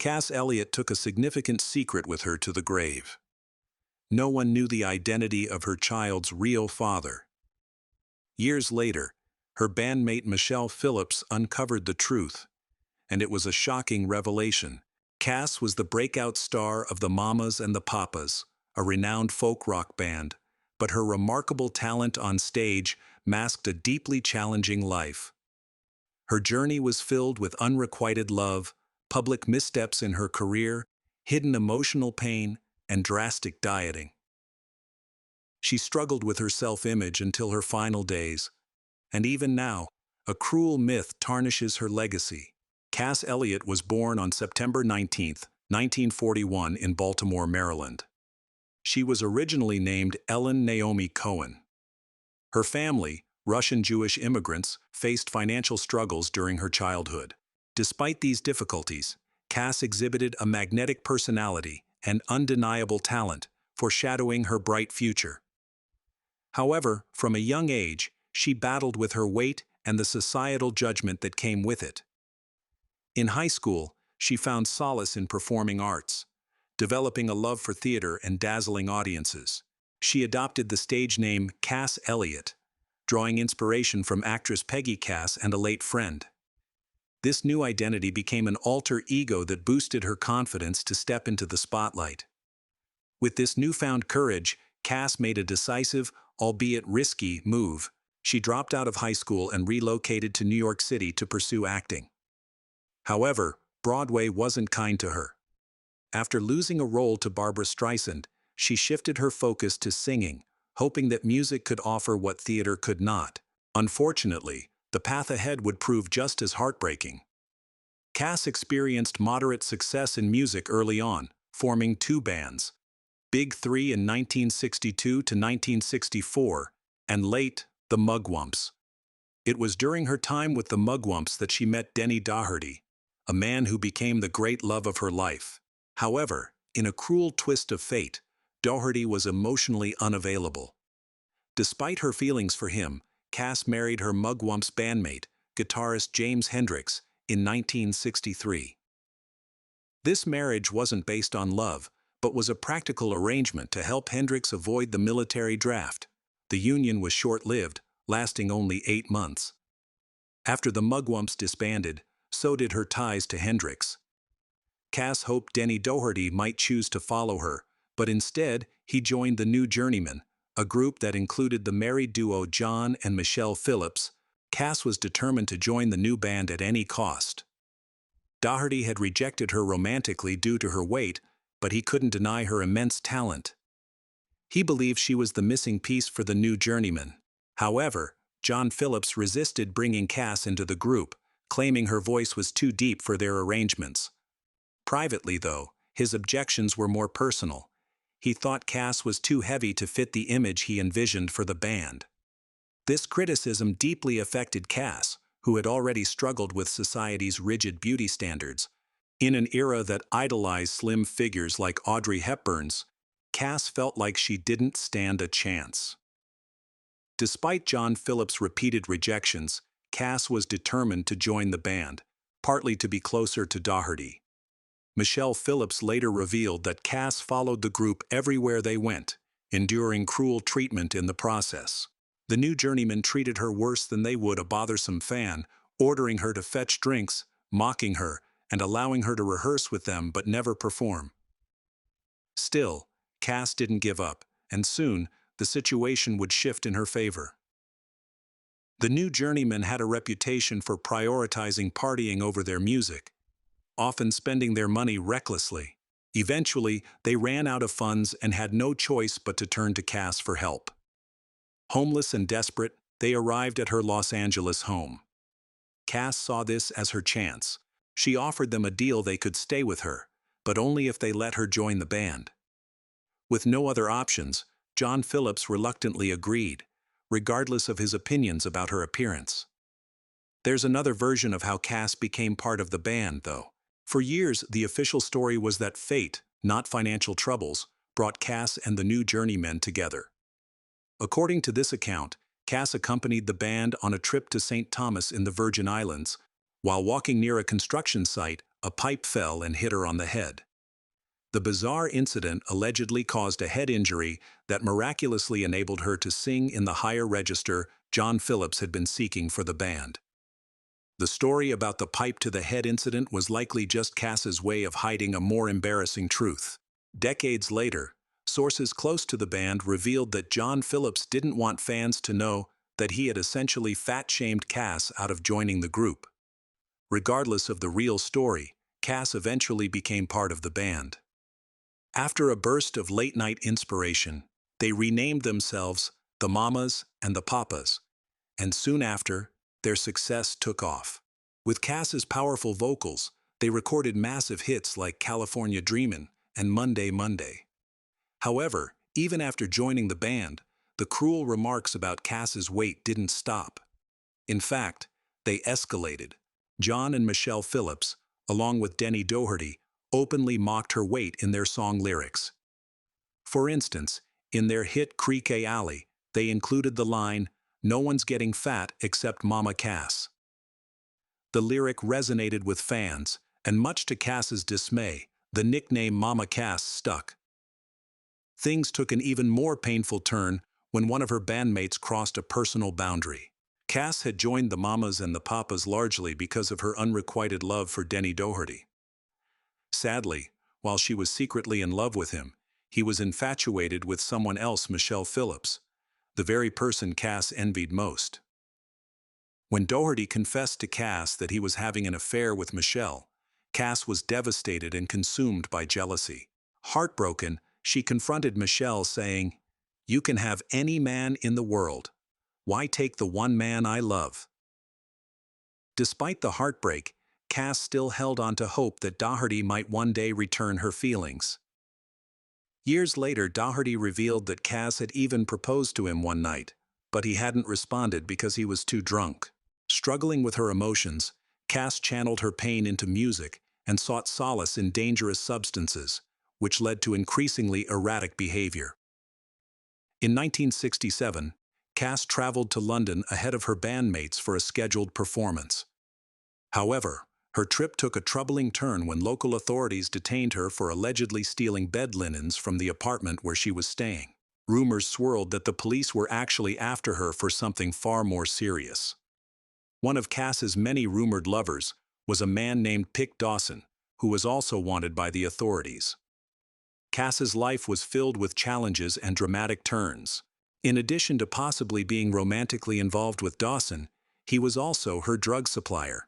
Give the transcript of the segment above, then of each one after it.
Cass Elliot took a significant secret with her to the grave. No one knew the identity of her child's real father. Years later, her bandmate Michelle Phillips uncovered the truth, and it was a shocking revelation. Cass was the breakout star of the Mamas and the Papas, a renowned folk rock band, but her remarkable talent on stage masked a deeply challenging life. Her journey was filled with unrequited love, public missteps in her career, hidden emotional pain, and drastic dieting. She struggled with her self-image until her final days, and even now, a cruel myth tarnishes her legacy. Cass Elliot was born on September 19, 1941 in Baltimore, Maryland. She was originally named Ellen Naomi Cohen. Her family, Russian Jewish immigrants, faced financial struggles during her childhood. Despite these difficulties, Cass exhibited a magnetic personality and undeniable talent, foreshadowing her bright future. However, from a young age, she battled with her weight and the societal judgment that came with it. In high school, she found solace in performing arts, developing a love for theater and dazzling audiences. She adopted the stage name Cass Elliot, drawing inspiration from actress Peggy Cass and a late friend. This new identity became an alter ego that boosted her confidence to step into the spotlight. With this newfound courage, Cass made a decisive, albeit risky, move. She dropped out of high school and relocated to New York City to pursue acting. However, Broadway wasn't kind to her. After losing a role to Barbra Streisand, she shifted her focus to singing, hoping that music could offer what theater could not. Unfortunately, the path ahead would prove just as heartbreaking. Cass experienced moderate success in music early on, forming two bands, Big Three in 1962 to 1964, and late, the Mugwumps. It was during her time with the Mugwumps that she met Denny Doherty, a man who became the great love of her life. However, in a cruel twist of fate, Doherty was emotionally unavailable. Despite her feelings for him, Cass married her Mugwumps bandmate, guitarist James Hendricks, in 1963. This marriage wasn't based on love, but was a practical arrangement to help Hendricks avoid the military draft. The union was short-lived, lasting only 8 months. After the Mugwumps disbanded, so did her ties to Hendricks. Cass hoped Denny Doherty might choose to follow her, but instead he joined the New Journeymen, a group that included the married duo John and Michelle Phillips. Cass was determined to join the new band at any cost. Doherty had rejected her romantically due to her weight, but he couldn't deny her immense talent. He believed she was the missing piece for the New Journeymen. However, John Phillips resisted bringing Cass into the group, claiming her voice was too deep for their arrangements. Privately, though, his objections were more personal. He thought Cass was too heavy to fit the image he envisioned for the band. This criticism deeply affected Cass, who had already struggled with society's rigid beauty standards. In an era that idolized slim figures like Audrey Hepburn's, Cass felt like she didn't stand a chance. Despite John Phillips' repeated rejections, Cass was determined to join the band, partly to be closer to Doherty. Michelle Phillips later revealed that Cass followed the group everywhere they went, enduring cruel treatment in the process. The New Journeymen treated her worse than they would a bothersome fan, ordering her to fetch drinks, mocking her, and allowing her to rehearse with them but never perform. Still, Cass didn't give up, and soon, the situation would shift in her favor. The New Journeymen had a reputation for prioritizing partying over their music, often spending their money recklessly. Eventually, they ran out of funds and had no choice but to turn to Cass for help. Homeless and desperate, they arrived at her Los Angeles home. Cass saw this as her chance. She offered them a deal: they could stay with her, but only if they let her join the band. With no other options, John Phillips reluctantly agreed, regardless of his opinions about her appearance. There's another version of how Cass became part of the band, though. For years, the official story was that fate, not financial troubles, brought Cass and the New Journeymen together. According to this account, Cass accompanied the band on a trip to St. Thomas in the Virgin Islands. While walking near a construction site, a pipe fell and hit her on the head. The bizarre incident allegedly caused a head injury that miraculously enabled her to sing in the higher register John Phillips had been seeking for the band. The story about the pipe to the head incident was likely just Cass's way of hiding a more embarrassing truth. Decades later, sources close to the band revealed that John Phillips didn't want fans to know that he had essentially fat-shamed Cass out of joining the group. Regardless of the real story, Cass eventually became part of the band. After a burst of late-night inspiration, they renamed themselves the Mamas and the Papas, and soon after, their success took off. With Cass's powerful vocals, they recorded massive hits like California Dreamin and Monday. However, even after joining the band, the cruel remarks about Cass's weight didn't stop. In fact, they escalated. John and Michelle Phillips, along with Denny Doherty, openly mocked her weight in their song lyrics. For instance, in their hit Creek Alley, they included the line, "No one's getting fat except Mama Cass." The lyric resonated with fans, and much to Cass's dismay, the nickname Mama Cass stuck. Things took an even more painful turn when one of her bandmates crossed a personal boundary. Cass had joined the Mamas and the Papas largely because of her unrequited love for Denny Doherty. Sadly, while she was secretly in love with him, he was infatuated with someone else, Michelle Phillips, the very person Cass envied most. When Doherty confessed to Cass that he was having an affair with Michelle, Cass was devastated and consumed by jealousy. Heartbroken, she confronted Michelle saying, "You can have any man in the world. Why take the one man I love?" Despite the heartbreak, Cass still held on to hope that Doherty might one day return her feelings. Years later, Doherty revealed that Cass had even proposed to him one night, but he hadn't responded because he was too drunk. Struggling with her emotions, Cass channeled her pain into music and sought solace in dangerous substances, which led to increasingly erratic behavior. In 1967, Cass traveled to London ahead of her bandmates for a scheduled performance. However, her trip took a troubling turn when local authorities detained her for allegedly stealing bed linens from the apartment where she was staying. Rumors swirled that the police were actually after her for something far more serious. One of Cass's many rumored lovers was a man named Pick Dawson, who was also wanted by the authorities. Cass's life was filled with challenges and dramatic turns. In addition to possibly being romantically involved with Dawson, he was also her drug supplier.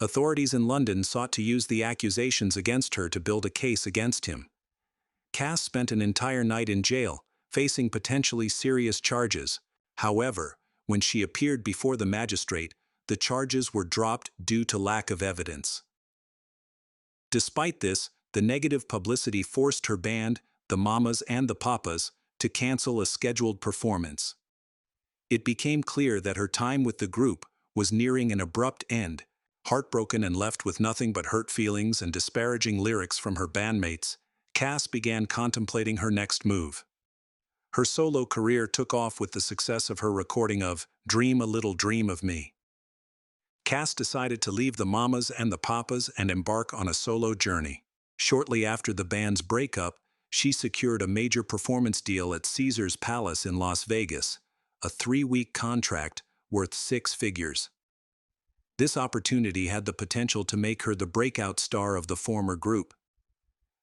Authorities in London sought to use the accusations against her to build a case against him. Cass spent an entire night in jail, facing potentially serious charges. However, when she appeared before the magistrate, the charges were dropped due to lack of evidence. Despite this, the negative publicity forced her band, the Mamas and the Papas, to cancel a scheduled performance. It became clear that her time with the group was nearing an abrupt end. Heartbroken and left with nothing but hurt feelings and disparaging lyrics from her bandmates, Cass began contemplating her next move. Her solo career took off with the success of her recording of "Dream a Little Dream of Me." Cass decided to leave the Mamas and the Papas and embark on a solo journey. Shortly after the band's breakup, she secured a major performance deal at Caesars Palace in Las Vegas, a 3-week contract worth 6 figures. This opportunity had the potential to make her the breakout star of the former group.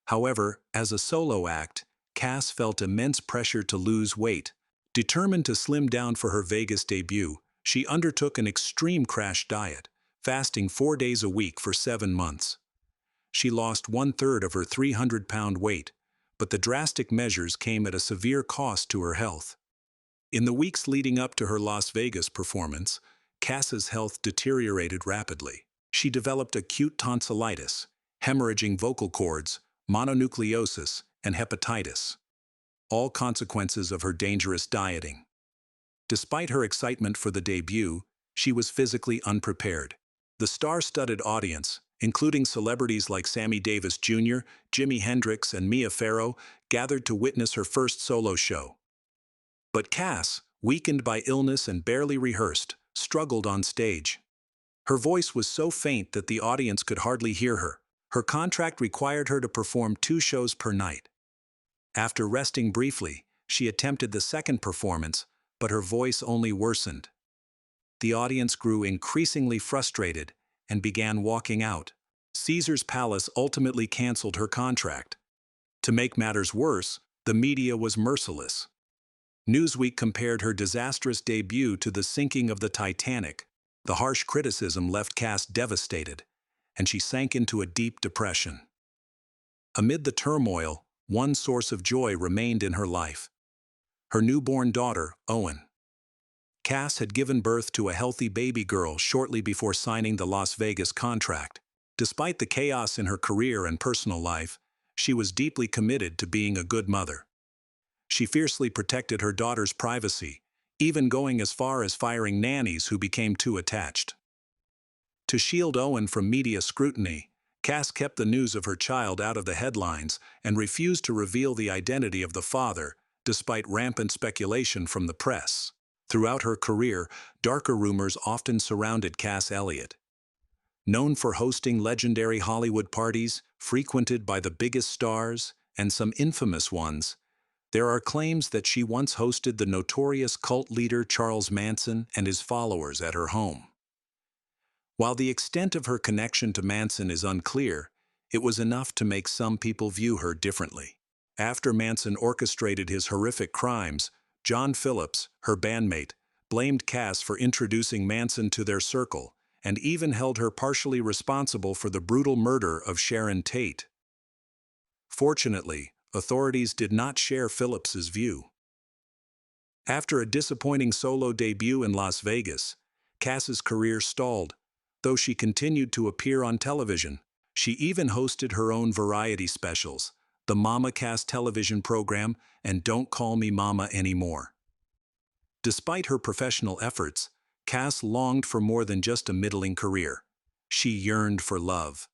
However, as a solo act, Cass felt immense pressure to lose weight. Determined to slim down for her Vegas debut, she undertook an extreme crash diet, fasting 4 days a week for 7 months. She lost 1/3 of her 300-pound weight, but the drastic measures came at a severe cost to her health. In the weeks leading up to her Las Vegas performance, Cass's health deteriorated rapidly. She developed acute tonsillitis, hemorrhaging vocal cords, mononucleosis, and hepatitis, all consequences of her dangerous dieting. Despite her excitement for the debut, she was physically unprepared. The star-studded audience, including celebrities like Sammy Davis Jr., Jimi Hendrix, and Mia Farrow, gathered to witness her first solo show. But Cass, weakened by illness and barely rehearsed, struggled on stage. Her voice was so faint that the audience could hardly hear her. Her contract required her to perform 2 shows per night. After resting briefly, she attempted the second performance, but her voice only worsened. The audience grew increasingly frustrated and began walking out. Caesar's Palace ultimately canceled her contract. To make matters worse, the media was merciless. Newsweek compared her disastrous debut to the sinking of the Titanic. The harsh criticism left Cass devastated, and she sank into a deep depression. Amid the turmoil, one source of joy remained in her life: her newborn daughter, Owen. Cass had given birth to a healthy baby girl shortly before signing the Las Vegas contract. Despite the chaos in her career and personal life, she was deeply committed to being a good mother. She fiercely protected her daughter's privacy, even going as far as firing nannies who became too attached. To shield Owen from media scrutiny, Cass kept the news of her child out of the headlines and refused to reveal the identity of the father, despite rampant speculation from the press. Throughout her career, darker rumors often surrounded Cass Elliot. Known for hosting legendary Hollywood parties, frequented by the biggest stars, and some infamous ones, there are claims that she once hosted the notorious cult leader Charles Manson and his followers at her home. While the extent of her connection to Manson is unclear, it was enough to make some people view her differently. After Manson orchestrated his horrific crimes, John Phillips, her bandmate, blamed Cass for introducing Manson to their circle, and even held her partially responsible for the brutal murder of Sharon Tate. Fortunately, authorities did not share Phillips's view. After a disappointing solo debut in Las Vegas, Cass's career stalled, though she continued to appear on television. She even hosted her own variety specials, the Mama Cass television program and Don't Call Me Mama Anymore. Despite her professional efforts, Cass longed for more than just a middling career. She yearned for love.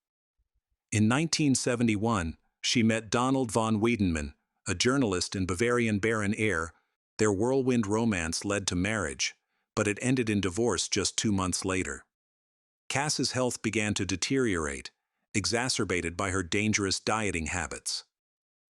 In 1971, she met Donald von Wiedenmann, a journalist in Bavarian Baron Air. Their whirlwind romance led to marriage, but it ended in divorce just 2 months later. Cass's health began to deteriorate, exacerbated by her dangerous dieting habits.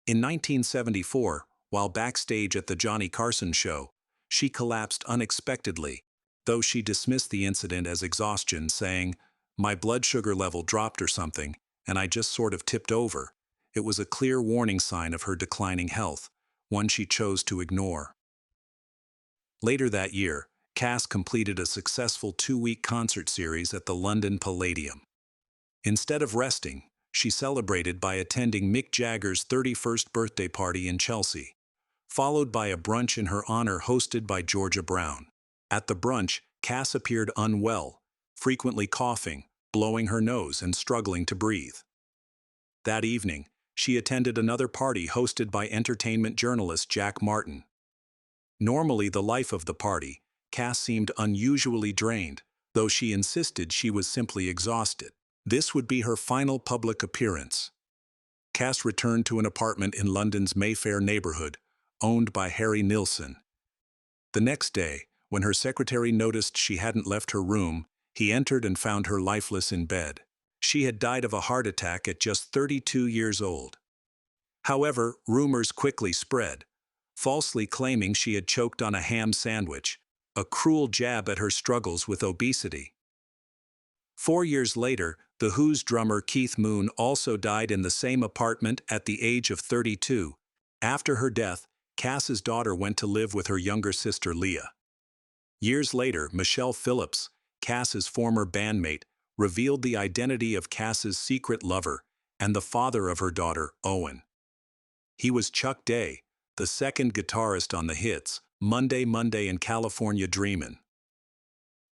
In 1974, while backstage at the Johnny Carson show, she collapsed unexpectedly, though she dismissed the incident as exhaustion, saying, "My blood sugar level dropped or something, and I just sort of tipped over." It was a clear warning sign of her declining health, one she chose to ignore. Later that year, Cass completed a successful 2-week concert series at the London Palladium. Instead of resting, she celebrated by attending Mick Jagger's 31st birthday party in Chelsea, followed by a brunch in her honor hosted by Georgia Brown. At the brunch, Cass appeared unwell, frequently coughing, blowing her nose, and struggling to breathe. That evening, she attended another party hosted by entertainment journalist Jack Martin. Normally the life of the party, Cass seemed unusually drained, though she insisted she was simply exhausted. This would be her final public appearance. Cass returned to an apartment in London's Mayfair neighborhood, owned by Harry Nilsson. The next day, when her secretary noticed she hadn't left her room, he entered and found her lifeless in bed. She had died of a heart attack at just 32 years old. However, rumors quickly spread, falsely claiming she had choked on a ham sandwich, a cruel jab at her struggles with obesity. 4 years later, The Who's drummer Keith Moon also died in the same apartment at the age of 32. After her death, Cass's daughter went to live with her younger sister Leah. Years later, Michelle Phillips, Cass's former bandmate, revealed the identity of Cass's secret lover and the father of her daughter, Owen. He was Chuck Day, the second guitarist on the hits Monday, Monday and California Dreamin'.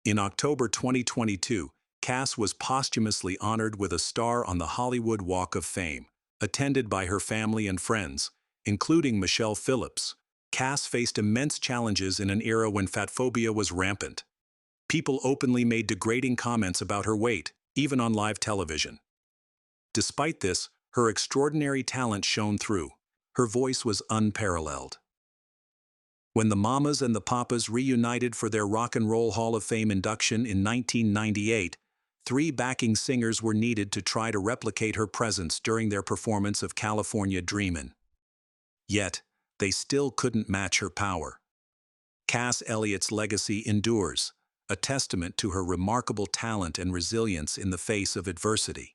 In October 2022, Cass was posthumously honored with a star on the Hollywood Walk of Fame, attended by her family and friends, including Michelle Phillips. Cass faced immense challenges in an era when fatphobia was rampant. People openly made degrading comments about her weight, even on live television. Despite this, her extraordinary talent shone through. Her voice was unparalleled. When the Mamas and the Papas reunited for their Rock and Roll Hall of Fame induction in 1998, 3 backing singers were needed to try to replicate her presence during their performance of California Dreamin'. Yet, they still couldn't match her power. Cass Elliott's legacy endures, a testament to her remarkable talent and resilience in the face of adversity.